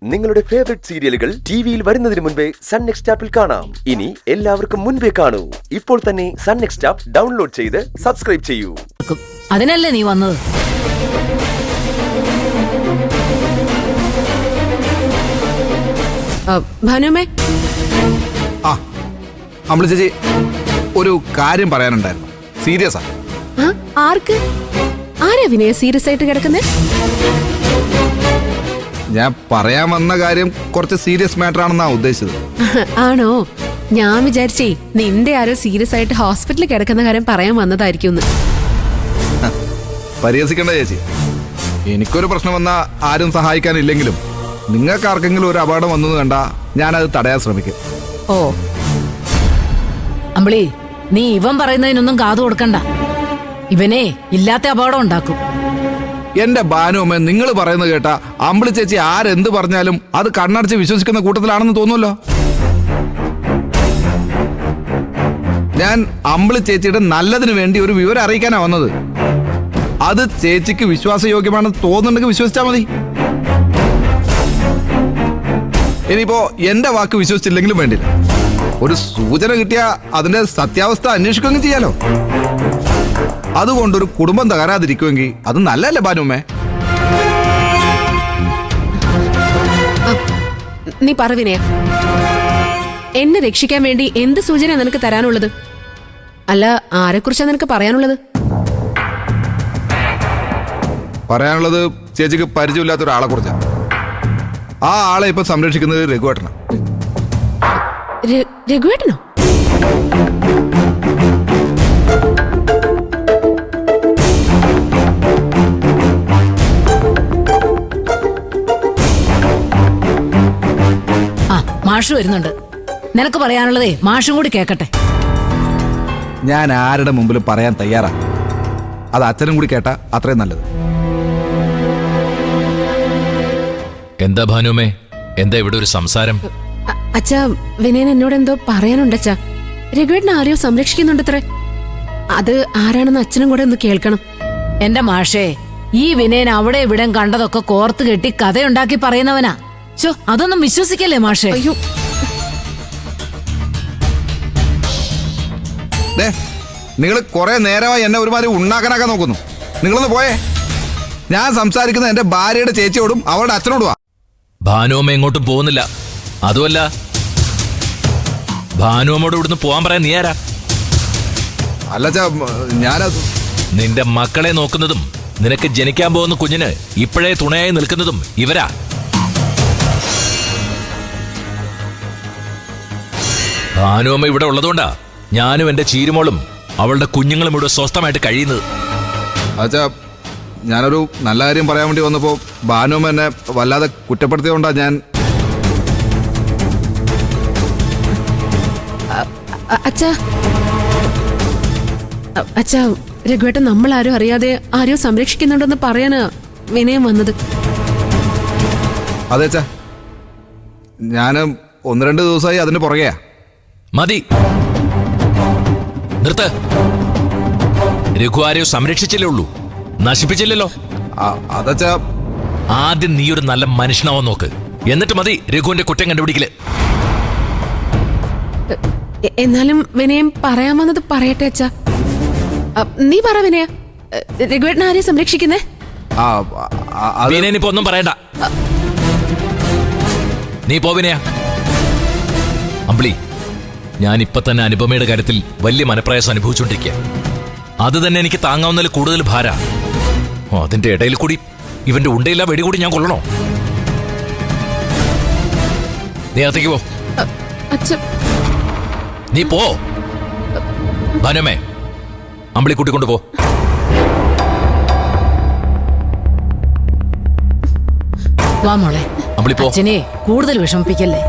നിങ്ങളുടെ ഫേവറേറ്റ് സീരിയലുകൾ ടിവിയിൽ വരുന്നതിന് മുൻപേ സൺ നെക്സ്റ്റ് ആപ്പിൽ കാണാം. ഇനി എല്ലാവർക്കും മുൻപേ കാണൂ. ഇപ്പോൾ തന്നെ സൺ നെക്സ്റ്റ് ആപ്പ് ഡൗൺലോഡ് ചെയ്ത് സബ്സ്ക്രൈബ് ചെയ്യൂ. അതിനല്ലേ നീ വന്നത്? ഭാനുമേ, അമ്പിളി ചേച്ചി, ഒരു കാര്യം പറയാനുണ്ടായിരുന്നു. സീരിയസാ. ആർക്ക്? ആരാ വിനയ സീരിയസ് ആയിട്ട് കിടക്കുന്നേ? ഞാൻ പറയാൻ വന്ന കാര്യം കുറച്ച് സീരിയസ് മാറ്റർ ആണെന്നാ ഉദ്ദേശിച്ചത്. ആണോ? ഞാൻ വിചാരിച്ചേ നിന്റെ ആരോ സീരിയസ് ആയിട്ട് ഹോസ്പിറ്റലിൽ കിടക്കുന്ന കാര്യം പറയാൻ വന്നതായിരിക്കും. പരിഹസിക്കണ്ട ചേച്ചി. എനിക്കൊരു പ്രശ്നം വന്നാ ആരും സഹായിക്കാനില്ലെങ്കിലും നിങ്ങൾക്ക് ആർക്കെങ്കിലും ഒരു അപകടം വന്നു കണ്ടാ ഞാനത് തടയാൻ ശ്രമിക്കും. ഓ അമ്പിളി, നീ ഇവൻ പറയുന്നതിനൊന്നും കാതു കൊടുക്കണ്ട. ഇവനെ ഇല്ലാത്ത അപകടം ഉണ്ടാക്കും. എന്റെ ഭാനുമ്മ, നിങ്ങൾ പറയുന്നത് കേട്ടാ അമ്പിളി ചേച്ചി ആരെന്ത് പറഞ്ഞാലും അത് കണ്ണടച്ച് വിശ്വസിക്കുന്ന കൂട്ടത്തിലാണെന്ന് തോന്നുമല്ലോ. ഞാൻ അമ്പിളി ചേച്ചിയുടെ നല്ലതിന് വേണ്ടി ഒരു വിവരം അറിയിക്കാനാ വന്നത്. അത് ചേച്ചിക്ക് വിശ്വാസയോഗ്യമാണെന്ന് തോന്നുന്നുണ്ടെങ്കിൽ വിശ്വസിച്ചാ മതി. ഇനിയിപ്പോ എന്റെ വാക്ക് വിശ്വസിച്ചില്ലെങ്കിലും വേണ്ടില്ല, ഒരു സൂചന കിട്ടിയാ അതിന്റെ സത്യാവസ്ഥ അന്വേഷിക്കുകയും ചെയ്യാലോ. അതുകൊണ്ടൊരു കുടുംബം തകരാതിരിക്കുമെങ്കിൽ അത് നല്ലല്ലേ ഭാനുമ്മേ? നീ പറ വിനയ, എന്നെ രക്ഷിക്കാൻ വേണ്ടി എന്ത് സൂചന നിനക്ക് തരാനുള്ളത്? അല്ല, ആരെക്കുറിച്ചാ നിനക്ക് പറയാനുള്ളത്? പറയാനുള്ളത് ചേച്ചിക്ക് പരിചയമില്ലാത്ത ഒരാളെ കുറിച്ചാണ്. ആ ആളെ ഇപ്പൊ സംരക്ഷിക്കുന്നത് രഘുവേട്ടനാ. രഘുവേട്ടനോ? മാഷു വരുന്നുണ്ട്. നിനക്ക് പറയാനുള്ളതേ മാഷും കൂടി കേക്കട്ടെ. ഞാൻ ആരുടെ മുമ്പിലും പറയാൻ തയ്യാറാ. അത് അച്ഛനും കൂടി കേട്ടാ അത്രയും നല്ലത്. എന്താ ഭാനുമേ, എന്താ ഇവിടെ ഒരു സംസാരം? അച്ഛാ, വിനയൻ എന്നോട് എന്തോ പറയാനുണ്ടച്ചാ. രഘുവേട്ടനെ ആരെയോ സംരക്ഷിക്കുന്നുണ്ടത്രേ. അത് ആരാണെന്ന് അച്ഛനും കൂടെ ഒന്ന് കേൾക്കണം. എന്റെ മാഷേ, ഈ വിനയൻ അവിടെ ഇവിടെ കണ്ടതൊക്കെ കോർത്ത് കെട്ടി കഥയുണ്ടാക്കി പറയുന്നവനാ. ചോ, അതൊന്നും വിശ്വസിക്കല്ലേ മാഷേ. അയ്യോ, നിങ്ങൾ കുറെ നേരമായി എന്നെ ഒരുമാതിരി ഉണ്ടാക്കാനാക്കാൻ നോക്കുന്നു. നിങ്ങളൊന്ന് പോയേ. ഞാൻ സംസാരിക്കുന്നത് എന്റെ ഭാര്യയുടെ ചേച്ചിയോടും അവളുടെ അച്ഛനോടുമാ. ഭാനുമ്മ എങ്ങോട്ടും പോകുന്നില്ല. അതുമല്ല, ഭാനുമ്മോട് ഇവിടുന്ന് പോവാൻ പറയാൻ നീ ആരാ? അല്ല, ഞാനത് നിന്റെ മക്കളെ നോക്കുന്നതും നിനക്ക് ജനിക്കാൻ പോകുന്ന കുഞ്ഞിന് ഇപ്പോഴേ തുണയായി നിൽക്കുന്നതും ഇവരാ. ഭാനുമ്മ ഇവിടെ ഉള്ളതുകൊണ്ടാ ഞാനും എന്റെ ചീരുമോളും അവളുടെ കുഞ്ഞുങ്ങളും ഇവിടെ സ്വസ്ഥമായിട്ട് കഴിയുന്നത്. അച്ഛാ, ഞാനൊരു നല്ല കാര്യം പറയാൻ വേണ്ടി വന്നപ്പോ ഭാനുമ്മ എന്നെ വല്ലാതെ കുറ്റപ്പെടുത്തിയതുകൊണ്ടാ ഞാൻ. അച്ഛാ, അച്ഛാ, രഘുവേട്ടൻ നമ്മൾ ആരും അറിയാതെ ആരെയോ സംരക്ഷിക്കുന്നുണ്ടെന്ന് പറയാനാ വിനയം വന്നത്. അതെ അച്ഛാ, ഞാൻ 1-2 ദിവസമായി അതിന് പുറകെയാ. മതി, നിർത്ത്. രഘു ആരെയോ സംരക്ഷിച്ചില്ലേ ഉള്ളൂ, നശിപ്പിച്ചില്ലല്ലോ. അതച്ഛാ, ആദ്യം നീ ഒരു നല്ല മനുഷ്യനാവാൻ നോക്ക്. എന്നിട്ട് മതി രഘുവിന്റെ കുറ്റം കണ്ടുപിടിക്കല്. എന്നാലും വിനയം പറയാൻ വന്നത് പറയട്ടെ അച്ഛാ. നീ പറ വിനയ, രഘുവേട്ടൻ ആരെയും സംരക്ഷിക്കുന്നേ? വിനയനിപ്പോ ഒന്നും പറയണ്ട. നീ പോ വിനയ. അമ്പിളി, ഞാൻ ഇപ്പൊ തന്നെ അനുപമയുടെ കാര്യത്തിൽ വലിയ മനപ്രയാസം അനുഭവിച്ചുകൊണ്ടിരിക്കുക. അത് തന്നെ എനിക്ക് താങ്ങാവുന്നതിൽ കൂടുതൽ ഭാര. അതിന്റെ ഇടയിൽ കൂടി ഇവന്റെ ഉണ്ടയില്ല വെടി കൂടി ഞാൻ കൊള്ളണോ? നീ അകത്തേക്ക് പോ. നീ പോ. ഭാനുമേ, അമ്പിളി കൂട്ടിക്കൊണ്ട് പോ. വാ മോളെ. അമ്പിളി പോ. അച്ഛനെ കൂടുതൽ വിഷമിപ്പിക്കല്ലേ.